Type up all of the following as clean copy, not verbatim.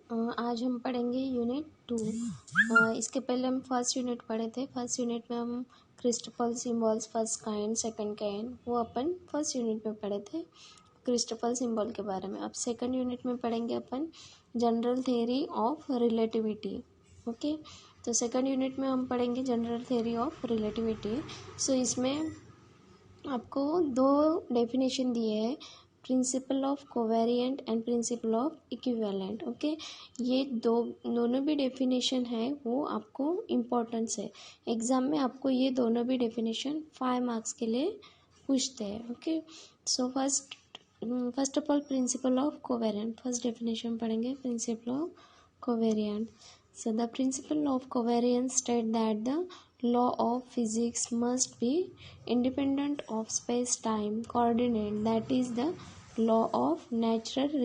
आज हम पढ़ेंगे यूनिट 2। इसके पहले हम फर्स्ट यूनिट पढ़े थे। फर्स्ट यूनिट में हम Christoffel symbols first kind second kind वो अपन फर्स्ट यूनिट में पढ़े थे क्रिस्टोफल सिम्बॉल के बारे में। अब सेकंड यूनिट में पढ़ेंगे अपन general theory of relativity. Okay, तो सेकंड यूनिट में हम पढ़ेंगे general theory of relativity. So इसमें आपको दो डेफिनेशन दिए हैं, principle of covariant and principle of equivalent. Okay, ये दोनों भी डेफिनेशन है वो आपको इम्पोर्टेंस है। एग्जाम में आपको ये दोनों भी डेफिनेशन 5 मार्क्स के लिए पूछते हैं। Okay, so first of all principle of covariant, first definition पढ़ेंगे principle of covariant. So the principle of covariance state that the law of physics must be independent of space-time coordinate, that is the law of natural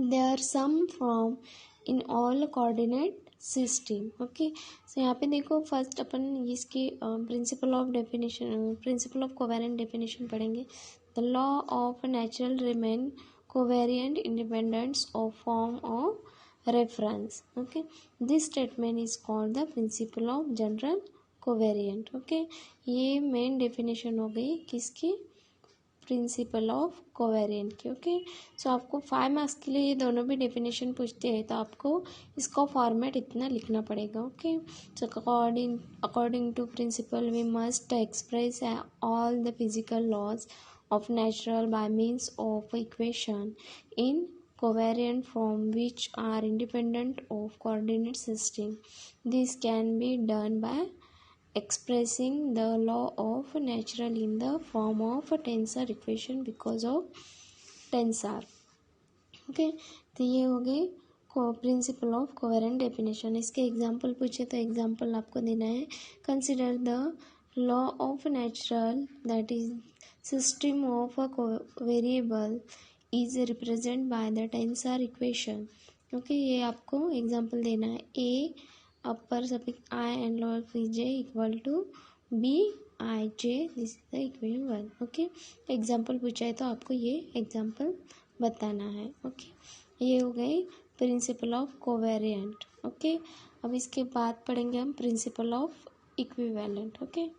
there are some form in all coordinate system. Okay, so यहाँ पे देखो first अपन इसकी principle of definition principle of covariant definition पढ़ेंगे। The law of natural remain covariant independence of form of reference. Okay, this statement is called the principle of general covariant. Okay, ये main definition हो गई किसकी, principal of covariant की। Okay, सो आपको 5 marks के लिए ये दोनों भी डेफिनेशन पूछते हैं तो आपको इसका फॉर्मेट इतना लिखना पड़ेगा। Okay, so according to principle we must express all the physical laws of natural by means of equation in covariant form which are independent of coordinate system. This can be done by expressing the law of natural in the form of a tensor equation because of tensor. Okay, तो ये हो गई principle of covariant definition. इसके example पूछे तो example आपको देना है। Consider the law of natural that is system of a variable is represent by the tensor equation. Okay, ये आपको एग्जांपल देना है। A upper suffix I and lower fix J equal to B I J, this is the equation 1। Okay, example पूछा है तो आपको ये example बताना है। ओके, ये हो गई प्रिंसिपल ऑफ कोवेरिएंट। ओके, अब इसके बाद पढ़ेंगे हम प्रिंसिपल ऑफ इक्विवेलेंट। ओके।